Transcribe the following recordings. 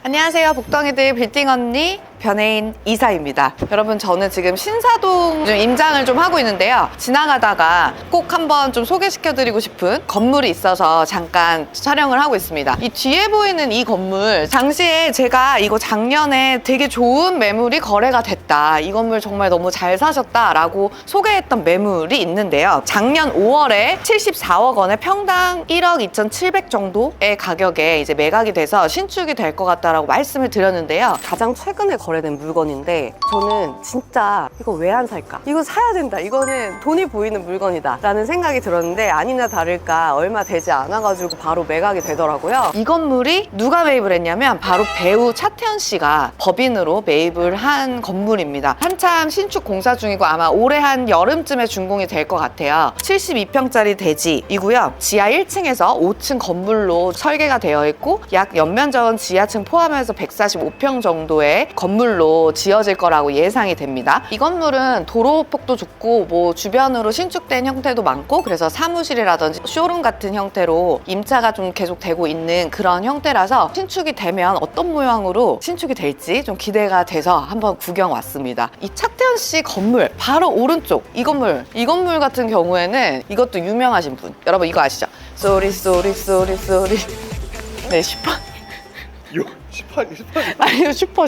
안녕하세요. 복덩이들 빌딩 언니 변혜인 이사입니다. 여러분, 저는 지금 신사동 임장을 좀 하고 있는데요. 지나가다가 꼭 한번 좀 소개시켜드리고 싶은 건물이 있어서 잠깐 촬영을 하고 있습니다. 이 뒤에 보이는 이 건물, 당시에 제가 이거 작년에 되게 좋은 매물이 거래가 됐다, 이 건물 정말 너무 잘 사셨다 라고 소개했던 매물이 있는데요. 작년 5월에 74억 원에 평당 1억 2,700 정도의 가격에 이제 매각이 돼서 신축이 될 것 같다라고 말씀을 드렸는데요. 가장 최근에 거래된 물건인데, 저는 진짜 이거 왜 안 살까? 이거 사야 된다. 이거는 돈이 보이는 물건이다 라는 생각이 들었는데, 아니나 다를까 얼마 되지 않아가지고 바로 매각이 되더라고요. 이 건물이 누가 매입을 했냐면 바로 배우 차태현 씨가 법인으로 매입을 한 건물입니다. 한참 신축 공사 중이고 아마 올해 한 여름쯤에 준공이 될 것 같아요. 72평짜리 대지이고요. 지하 1층에서 5층 건물로 설계가 되어 있고, 약 연면적 지하층 포함해서 145평 정도의 건물로 지어질 거라고 예상이 됩니다. 이 건물은 도로폭도 좋고 뭐 주변으로 신축된 형태도 많고, 그래서 사무실이라든지 쇼룸 같은 형태로 임차가 좀 계속 되고 있는 그런 형태라서 신축이 되면 어떤 모양으로 신축이 될지 좀 기대가 돼서 한번 구경 왔습니다. 이 차태현 씨 건물 바로 오른쪽 이 건물 같은 경우에는 이것도 유명하신 분, 여러분 이거 아시죠? 쏘리 네, 슈퍼 아니요, 슈퍼.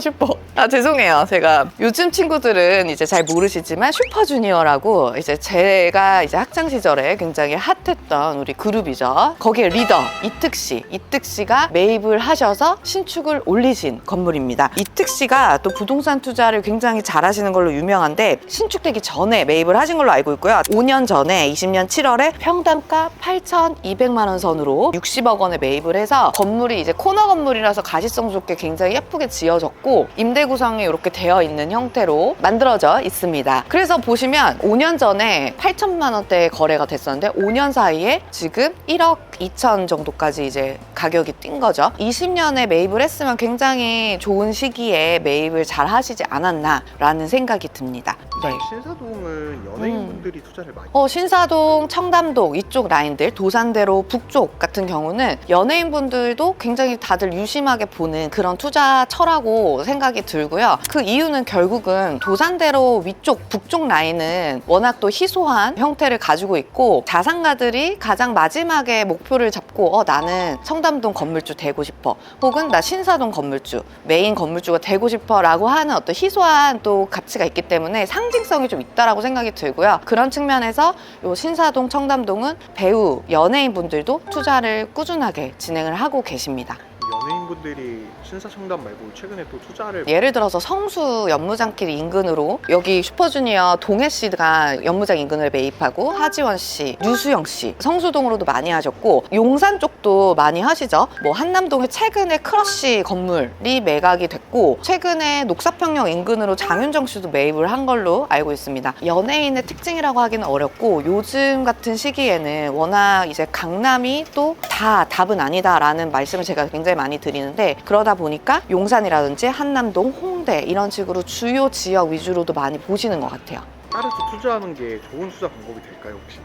아, 죄송해요. 제가 요즘 친구들은 이제 잘 모르시지만 슈퍼주니어라고 이제 제가 이제 학창 시절에 굉장히 핫했던 우리 그룹이죠. 거기에 리더 이특 씨가 매입을 하셔서 신축을 올리신 건물입니다. 이특 씨가 또 부동산 투자를 굉장히 잘하시는 걸로 유명한데, 신축되기 전에 매입을 하신 걸로 알고 있고요. 5년 전에 20년 7월에 평당가 8,200만 원 선으로 60억 원에 매입을 해서, 건물이 이제 코너 건물이라서 가시성 좋게 굉장히 예쁘게 지어졌고, 임대 구성이 이렇게 되어 있는 형태로 만들어져 있습니다. 그래서 보시면 5년 전에 8천만 원대에 거래가 됐었는데 5년 사이에 지금 1억 2천 정도까지 이제 가격이 뛴 거죠. 20년에 매입을 했으면 굉장히 좋은 시기에 매입을 잘 하시지 않았나라는 생각이 듭니다. 네. 신사동은 연예인분들이 투자를 많이 신사동, 청담동 이쪽 라인들, 도산대로 북쪽 같은 경우는 연예인분들도 굉장히 다들 유심하게 보는 그런 투자처라고 생각이 들고요. 그 이유는 결국은 도산대로 위쪽, 북쪽 라인은 워낙 또 희소한 형태를 가지고 있고, 자산가들이 가장 마지막에 목표를 잡고 나는 청담동 건물주 되고 싶어, 혹은 나 신사동 건물주, 메인 건물주가 되고 싶어 라고 하는 어떤 희소한 또 가치가 있기 때문에 상징성이 좀 있다라고 생각이 들고요. 그런 측면에서 요 신사동, 청담동은 배우, 연예인분들도 투자를 꾸준하게 진행을 하고 계십니다. 연예인분들이 신사청담 말고 최근에 또 투자를 예를 들어서 성수 연무장길 인근으로 여기 슈퍼주니어 동해 씨가 연무장 인근을 매입하고, 하지원 씨, 류수영 씨 성수동으로도 많이 하셨고, 용산 쪽도 많이 하시죠. 뭐 한남동에 최근에 크러쉬 건물이 매각이 됐고, 최근에 녹사평역 인근으로 장윤정 씨도 매입을 한 걸로 알고 있습니다. 연예인의 특징이라고 하기는 어렵고, 요즘 같은 시기에는 워낙 이제 강남이 또 다 답은 아니다라는 말씀을 제가 굉장히 많이 드리는데, 그러다 보니까 용산이라든지 한남동, 홍대 이런 식으로 주요 지역 위주로도 많이 보시는 것 같아요. 따로 투자하는 게 좋은 투자 방법이 될까요, 혹시?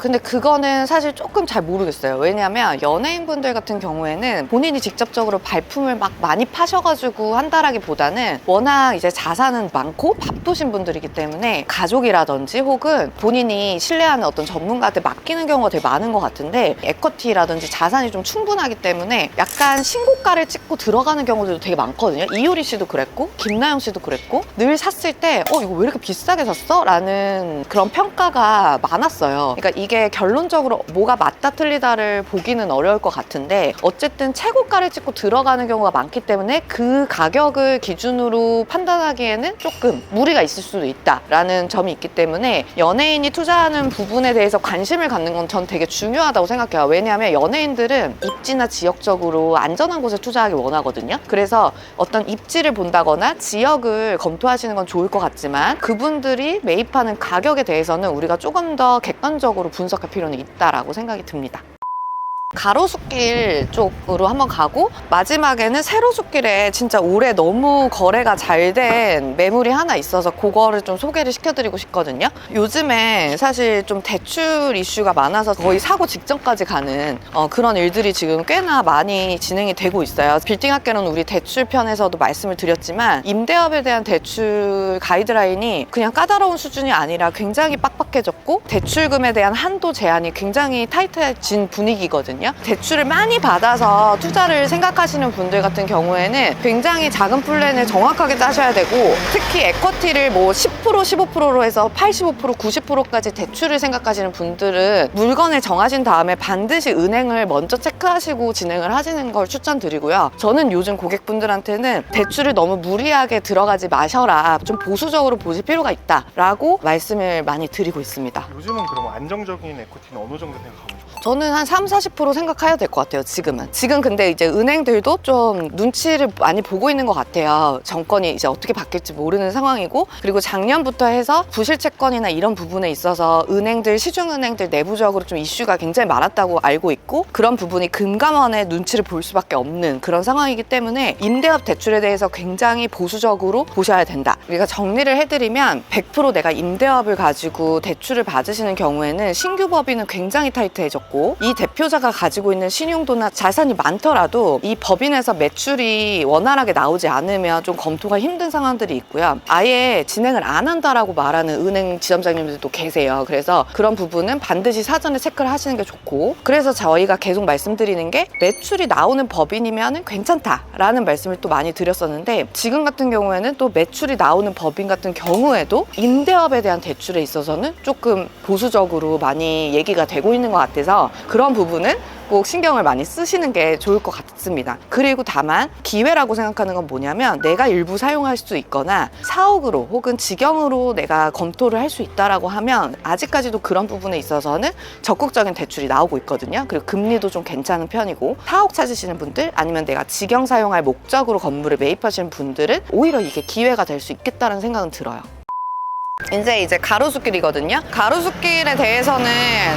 근데 그거는 사실 조금 잘 모르겠어요. 왜냐면 연예인분들 같은 경우에는 본인이 직접적으로 발품을 막 많이 파셔가지고 한다라기보다는 워낙 이제 자산은 많고 바쁘신 분들이기 때문에 가족이라든지 혹은 본인이 신뢰하는 어떤 전문가한테 맡기는 경우가 되게 많은 것 같은데, 에쿼티라든지 자산이 좀 충분하기 때문에 약간 신고가를 찍고 들어가는 경우들도 되게 많거든요. 이효리 씨도 그랬고 김나영 씨도 그랬고, 늘 샀을 때 이거 왜 이렇게 비싸게 샀어? 라는 그런 평가가 많았어요. 그러니까 이게 결론적으로 뭐가 맞다 틀리다를 보기는 어려울 것 같은데, 어쨌든 최고가를 찍고 들어가는 경우가 많기 때문에 그 가격을 기준으로 판단하기에는 조금 무리가 있을 수도 있다라는 점이 있기 때문에, 연예인이 투자하는 부분에 대해서 관심을 갖는 건 전 되게 중요하다고 생각해요. 왜냐하면 연예인들은 입지나 지역적으로 안전한 곳에 투자하기 원하거든요. 그래서 어떤 입지를 본다거나 지역을 검토하시는 건 좋을 것 같지만, 그분들이 매입하는 가격에 대해서는 우리가 조금 더 객관적으로 분석할 필요는 있다라고 생각이 듭니다. 가로수길 쪽으로 한번 가고 마지막에는 세로수길에 진짜 올해 너무 거래가 잘 된 매물이 하나 있어서 그거를 좀 소개를 시켜드리고 싶거든요. 요즘에 사실 좀 대출 이슈가 많아서 거의 사고 직전까지 가는 그런 일들이 지금 꽤나 많이 진행이 되고 있어요. 빌딩학개론 우리 대출 편에서도 말씀을 드렸지만 임대업에 대한 대출 가이드라인이 그냥 까다로운 수준이 아니라 굉장히 빡빡해졌고 대출금에 대한 한도 제한이 굉장히 타이트해진 분위기거든요. 대출을 많이 받아서 투자를 생각하시는 분들 같은 경우에는 굉장히 작은 플랜을 정확하게 짜셔야 되고 특히 에쿼티를 뭐 10% 15%로 해서 85% 90%까지 대출을 생각하시는 분들은 물건을 정하신 다음에 반드시 은행을 먼저 체크하시고 진행을 하시는 걸 추천드리고요. 저는 요즘 고객분들한테는 대출을 너무 무리하게 들어가지 마셔라, 좀 보수적으로 보실 필요가 있다라고 말씀을 많이 드리고 있습니다. 요즘은 그러면 안정적인 에코티는 어느 정도 생각하면 좋아요? 저는 한 30-40% 생각해야 될 것 같아요. 지금 근데 이제 은행들도 좀 눈치를 많이 보고 있는 것 같아요. 정권이 이제 어떻게 바뀔지 모르는 상황이고, 그리고 작년부터 해서 부실채권이나 이런 부분에 있어서 은행들, 시중은행들 내부적으로 좀 이슈가 굉장히 많았다고 알고 있고, 그런 부분이 금감원의 눈치를 볼 수밖에 없는 그런 상황이기 때문에 임대업 대출에 대해서 굉장히 보수적으로 보셔야 된다. 우리가 정리를 해드리면 100% 내가 임대업을 가지고 대출을 받으시는 경우에는 신규 법인은 굉장히 타이트해졌고, 이 대표자가 가지고 있는 신용도나 자산이 많더라도 이 법인에서 매출이 원활하게 나오지 않으면 좀 검토가 힘든 상황들이 있고요. 아예 진행을 안 한다라고 말하는 은행 지점장님들도 계세요. 그래서 그런 부분은 반드시 사전에 체크를 하시는 게 좋고, 그래서 저희가 계속 말씀드리는 게 매출이 나오는 법인이면 괜찮다라는 말씀을 또 많이 드렸었는데, 지금 같은 경우에는 또 매출이 나오는 법인 같은 경우에도 임대업에 대한 대출에 있어서는 조금 보수적으로 많이 얘기가 되고 있는 것 같아서 그런 부분은 꼭 신경을 많이 쓰시는 게 좋을 것 같습니다. 그리고 다만 기회라고 생각하는 건 뭐냐면, 내가 일부 사용할 수 있거나 사옥으로 혹은 직영으로 내가 검토를 할 수 있다라고 하면 아직까지도 그런 부분에 있어서는 적극적인 대출이 나오고 있거든요. 그리고 금리도 좀 괜찮은 편이고, 사옥 찾으시는 분들 아니면 내가 직영 사용할 목적으로 건물을 매입하시는 분들은 오히려 이게 기회가 될 수 있겠다는 생각은 들어요. 이제 가로수길이거든요. 가로수길에 대해서는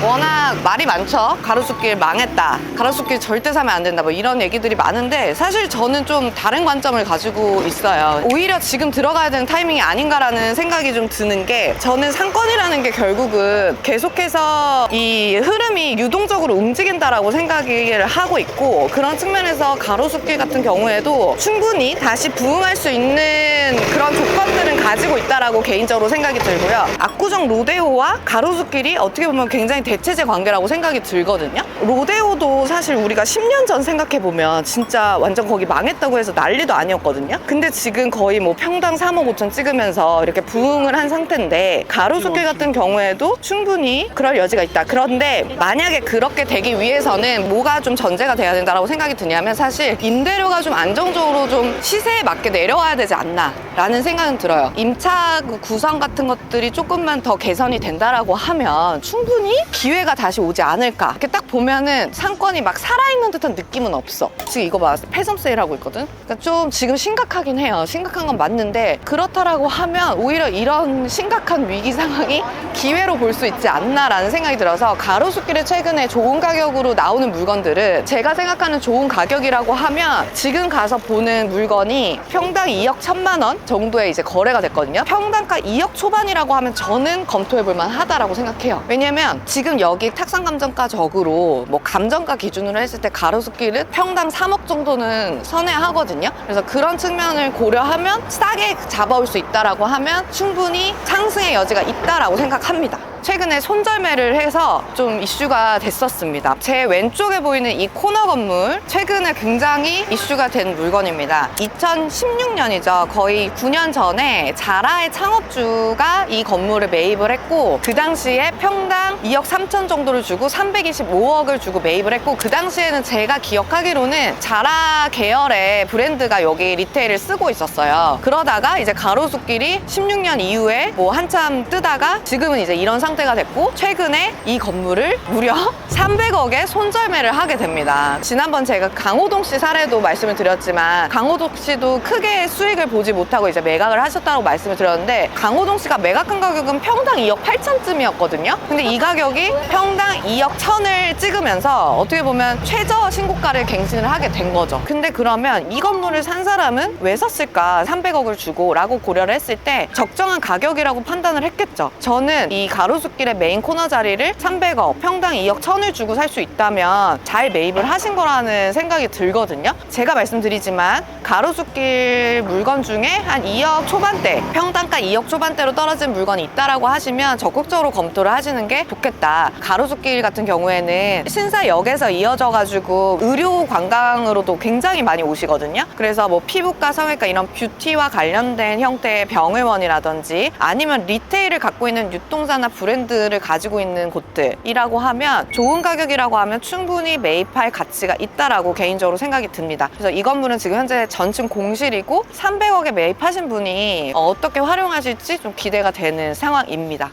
워낙 말이 많죠. 가로수길 망했다, 가로수길 절대 사면 안 된다, 뭐 이런 얘기들이 많은데, 사실 저는 좀 다른 관점을 가지고 있어요. 오히려 지금 들어가야 되는 타이밍이 아닌가라는 생각이 좀 드는 게, 저는 상권이라는 게 결국은 계속해서 이 흐름이 유동적으로 움직인다라고 생각을 하고 있고, 그런 측면에서 가로수길 같은 경우에도 충분히 다시 부흥할 수 있는 그런 조건들은 가지고 있다라고 개인적으로 생각이 들고요. 압구정 로데오와 가로수길이 어떻게 보면 굉장히 대체제 관계라고 생각이 들거든요. 로데오도 사실 우리가 10년 전 생각해보면 진짜 완전 거기 망했다고 해서 난리도 아니었거든요. 근데 지금 거의 뭐 평당 3억 5천 찍으면서 이렇게 부흥을 한 상태인데, 가로수길 같은 경우에도 충분히 그럴 여지가 있다. 그런데 만약에 그렇게 되기 위해서는 뭐가 좀 전제가 돼야 된다고 생각이 드냐면, 사실 임대료가 좀 안정적으로 좀 시세에 맞게 내려와야 되지 않나 라는 생각은 들어요. 임차 구성 같은 것들이 조금만 더 개선이 된다라고 하면 충분히 기회가 다시 오지 않을까. 이렇게 딱 보면은 상권이 막 살아있는 듯한 느낌은 없어. 지금 이거 봐, 폐점 세일하고 있거든. 그러니까 좀 지금 심각하긴 해요. 심각한 건 맞는데, 그렇다라고 하면 오히려 이런 심각한 위기 상황이 기회로 볼 수 있지 않나라는 생각이 들어서, 가로수길에 최근에 좋은 가격으로 나오는 물건들은 제가 생각하는 좋은 가격이라고 하면, 지금 가서 보는 물건이 평당 2억 1천만 원 정도에 이제 거래가 됐거든요. 평당가 2억 초반이라고 하면 저는 검토해볼 만하다라고 생각해요. 왜냐면 지금 여기 탁상감정가적으로 뭐 감정가 기준으로 했을 때 가로수길은 평당 3억 정도는 선회하거든요. 그래서 그런 측면을 고려하면 싸게 잡아올 수 있다라고 하면 충분히 상승의 여지가 있다라고 생각합니다. 최근에 손절매를 해서 좀 이슈가 됐었습니다. 제 왼쪽에 보이는 이 코너 건물, 최근에 굉장히 이슈가 된 물건입니다. 2016년이죠. 거의 9년 전에 자라의 창업주가 이 건물을 매입을 했고, 그 당시에 평당 2억 3천 정도를 주고 325억을 주고 매입을 했고, 그 당시에는 제가 기억하기로는 자라 계열의 브랜드가 여기 리테일을 쓰고 있었어요. 그러다가 이제 가로수길이 16년 이후에 뭐 한참 뜨다가 지금은 이제 이런 상황 상태가 됐고 최근에 이 건물을 무려 300억에 손절매를 하게 됩니다. 지난번 제가 강호동 씨 사례도 말씀을 드렸지만 강호동 씨도 크게 수익을 보지 못하고 이제 매각을 하셨다고 말씀을 드렸는데 강호동 씨가 매각한 가격은 평당 2억 8천쯤이었거든요. 근데 이 가격이 평당 2억 1천을 찍으면서 어떻게 보면 최저 신고가를 갱신을 하게 된 거죠. 근데 그러면 이 건물을 산 사람은 왜 샀을까? 300억을 주고 라고 고려를 했을 때 적정한 가격이라고 판단을 했겠죠. 저는 이 가로수길의 메인 코너 자리를 300억, 평당 2억 1천을 주고 살 수 있다면 잘 매입을 하신 거라는 생각이 들거든요. 제가 말씀드리지만 가로수길 물건 중에 한 2억 초반대, 평당가 2억 초반대로 떨어진 물건이 있다라고 하시면 적극적으로 검토를 하시는 게 좋겠다. 가로수길 같은 경우에는 신사역에서 이어져가지고 의료 관광으로도 굉장히 많이 오시거든요. 그래서 뭐 피부과, 성형외과 이런 뷰티와 관련된 형태의 병의원이라든지 아니면 리테일을 갖고 있는 유통사나 브랜드를 가지고 있는 곳들이라고 하면 좋은 가격이라고 하면 충분히 매입할 가치가 있다라고 개인적으로 생각이 듭니다. 그래서 이 건물은 지금 현재 전층 공실이고 300억에 매입하신 분이 어떻게 활용하실지 좀 기대가 되는 상황입니다.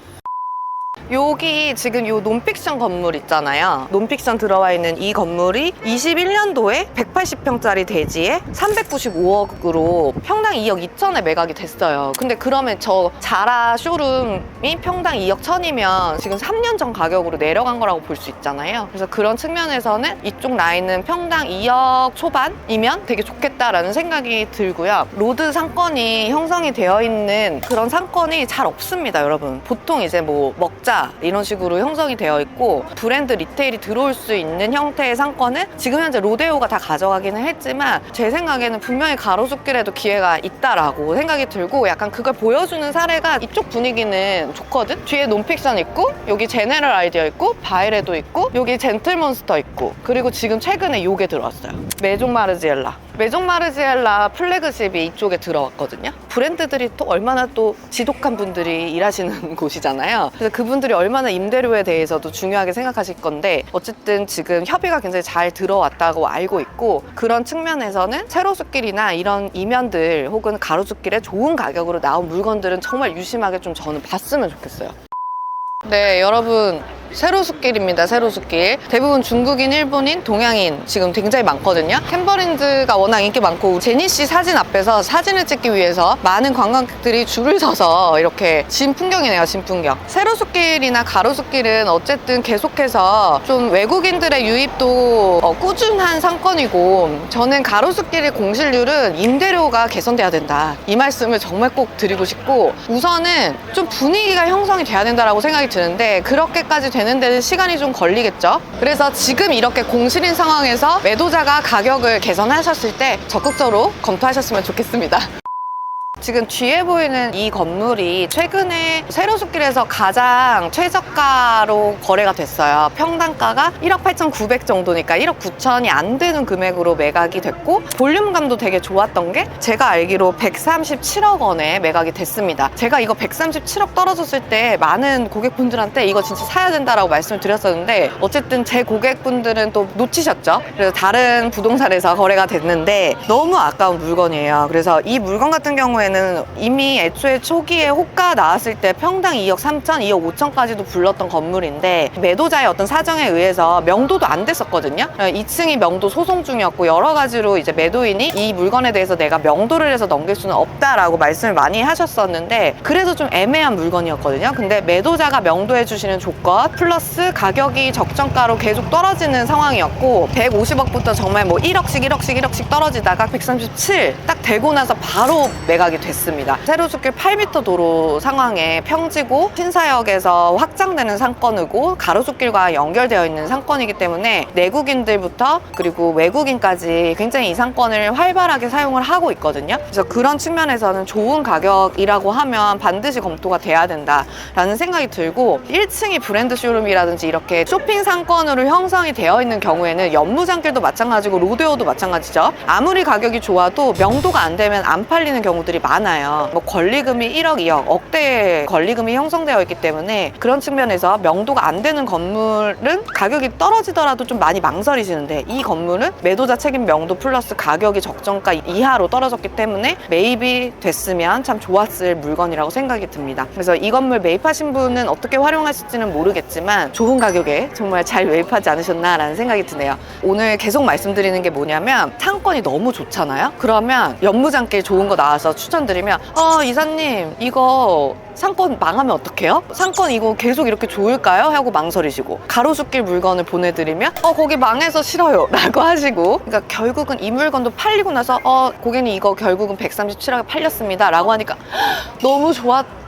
여기 지금 요 논픽션 건물 있잖아요. 논픽션 들어와 있는 이 건물이 21년도에 180평짜리 대지에 395억으로 평당 2억 2천에 매각이 됐어요. 근데 그러면 저 자라 쇼룸이 평당 2억 1천이면 지금 3년 전 가격으로 내려간 거라고 볼 수 있잖아요. 그래서 그런 측면에서는 이쪽 라인은 평당 2억 초반이면 되게 좋겠다라는 생각이 들고요. 로드 상권이 형성이 되어 있는 그런 상권이 잘 없습니다, 여러분. 보통 이제 뭐 먹자 이런 식으로 형성이 되어 있고 브랜드 리테일이 들어올 수 있는 형태의 상권은 지금 현재 로데오가 다 가져가기는 했지만 제 생각에는 분명히 가로수길에도 기회가 있다라고 생각이 들고 약간 그걸 보여주는 사례가 이쪽 분위기는 좋거든? 뒤에 논픽션 있고 여기 제네럴 아이디어 있고 바이레도 있고 여기 젠틀몬스터 있고 그리고 지금 최근에 요게 들어왔어요. 메종 마르지엘라. 메종 마르지엘라 플래그십이 이쪽에 들어왔거든요. 브랜드들이 또 얼마나 또 지독한 분들이 일하시는 곳이잖아요. 그래서 그분들이 얼마나 임대료에 대해서도 중요하게 생각하실 건데 어쨌든 지금 협의가 굉장히 잘 들어왔다고 알고 있고 그런 측면에서는 세로수길이나 이런 이면들 혹은 가로수길에 좋은 가격으로 나온 물건들은 정말 유심하게 좀 저는 봤으면 좋겠어요. 네, 여러분 세로수길입니다. 세로수길. 대부분 중국인, 일본인, 동양인 지금 굉장히 많거든요. 탬버린즈가 워낙 인기 많고 제니씨 사진 앞에서 사진을 찍기 위해서 많은 관광객들이 줄을 서서 이렇게 진 풍경이네요. 진 풍경. 세로수길이나 가로수길은 어쨌든 계속해서 좀 외국인들의 유입도 꾸준한 상권이고 저는 가로수길의 공실률은 임대료가 개선돼야 된다. 이 말씀을 정말 꼭 드리고 싶고 우선은 좀 분위기가 형성이 돼야 된다라고 생각이 드는데 그렇게까지 되는 데는 시간이 좀 걸리겠죠. 그래서 지금 이렇게 공실인 상황에서 매도자가 가격을 개선하셨을 때 적극적으로 검토하셨으면 좋겠습니다. 지금 뒤에 보이는 이 건물이 최근에 세로수길에서 가장 최저가로 거래가 됐어요. 평당가가 1억 8,900 정도니까 1억 9천이 안 되는 금액으로 매각이 됐고 볼륨감도 되게 좋았던 게 제가 알기로 137억 원에 매각이 됐습니다. 제가 이거 137억 떨어졌을 때 많은 고객분들한테 이거 진짜 사야 된다라고 말씀을 드렸었는데 어쨌든 제 고객분들은 또 놓치셨죠. 그래서 다른 부동산에서 거래가 됐는데 너무 아까운 물건이에요. 그래서 이 물건 같은 경우에는 이미 애초에 초기에 호가 나왔을 때 평당 2억 3천, 2억 5천까지도 불렀던 건물인데 매도자의 어떤 사정에 의해서 명도도 안 됐었거든요. 2층이 명도 소송 중이었고 여러 가지로 이제 매도인이 이 물건에 대해서 내가 명도를 해서 넘길 수는 없다라고 말씀을 많이 하셨었는데 그래서 좀 애매한 물건이었거든요. 근데 매도자가 명도해 주시는 조건 플러스 가격이 적정가로 계속 떨어지는 상황이었고 150억부터 정말 뭐 1억씩 1억씩 1억씩 떨어지다가 137 딱 되고 나서 바로 매각이 됐습니다. 세로수길 8m 도로 상황에 평지고 신사역에서 확장되는 상권이고 가로수길과 연결되어 있는 상권이기 때문에 내국인들부터 그리고 외국인까지 굉장히 이 상권을 활발하게 사용을 하고 있거든요. 그래서 그런 측면에서는 좋은 가격이라고 하면 반드시 검토가 돼야 된다라는 생각이 들고 1층이 브랜드 쇼룸이라든지 이렇게 쇼핑 상권으로 형성이 되어 있는 경우에는 연무장길도 마찬가지고 로데오도 마찬가지죠. 아무리 가격이 좋아도 명도가 안 되면 안 팔리는 경우들이 많아요. 뭐 권리금이 1억, 2억, 억대의 권리금이 형성되어 있기 때문에 그런 측면에서 명도가 안 되는 건물은 가격이 떨어지더라도 좀 많이 망설이시는데, 이 건물은 매도자 책임 명도 플러스 가격이 적정가 이하로 떨어졌기 때문에 매입이 됐으면 참 좋았을 물건이라고 생각이 듭니다. 그래서 이 건물 매입하신 분은 어떻게 활용하실지는 모르겠지만 좋은 가격에 정말 잘 매입하지 않으셨나라는 생각이 드네요. 오늘 계속 말씀드리는 게 뭐냐면, 상권이 너무 좋잖아요. 그러면 연무장길 좋은 거 나와서 추천드리면 이사님 이거 상권 망하면 어떡해요? 상권 이거 계속 이렇게 좋을까요? 하고 망설이시고, 가로수길 물건을 보내드리면 거기 망해서 싫어요 라고 하시고, 그러니까 결국은 이 물건도 팔리고 나서 고객님 이거 결국은 137억에 팔렸습니다 라고 하니까 너무 좋았다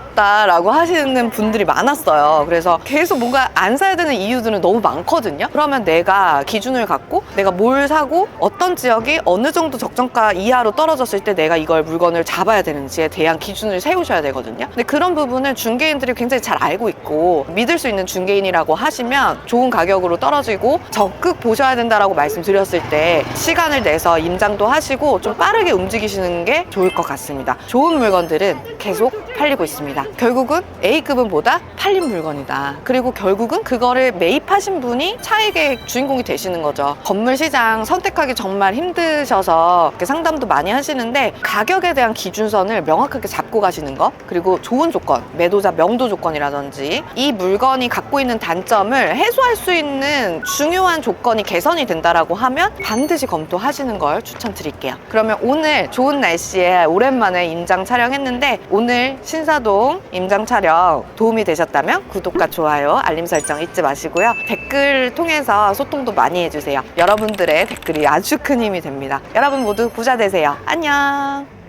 라고 하시는 분들이 많았어요. 그래서 계속 뭔가 안 사야 되는 이유들은 너무 많거든요. 그러면 내가 기준을 갖고 내가 뭘 사고 어떤 지역이 어느 정도 적정가 이하로 떨어졌을 때 내가 이걸 물건을 잡아야 되는지에 대한 기준을 세우셔야 되거든요. 근데 그런 부분을 중개인들이 굉장히 잘 알고 있고, 믿을 수 있는 중개인이라고 하시면 좋은 가격으로 떨어지고 적극 보셔야 된다라고 말씀드렸을 때 시간을 내서 임장도 하시고 좀 빠르게 움직이시는 게 좋을 것 같습니다. 좋은 물건들은 계속 팔리고 있습니다. 결국은 A급은 보다 팔린 물건이다. 그리고 결국은 그거를 매입하신 분이 차익의 주인공이 되시는 거죠. 건물 시장 선택하기 정말 힘드셔서 이렇게 상담도 많이 하시는데, 가격에 대한 기준선을 명확하게 잡고 가시는 거, 그리고 좋은 조건, 매도자 명도 조건이라든지 이 물건이 갖고 있는 단점을 해소할 수 있는 중요한 조건이 개선이 된다라고 하면 반드시 검토하시는 걸 추천드릴게요. 그러면 오늘 좋은 날씨에 오랜만에 임장 촬영했는데, 오늘 신사동 임장 촬영 도움이 되셨다면 구독과 좋아요, 알림 설정 잊지 마시고요. 댓글 통해서 소통도 많이 해주세요. 여러분들의 댓글이 아주 큰 힘이 됩니다. 여러분 모두 부자 되세요. 안녕.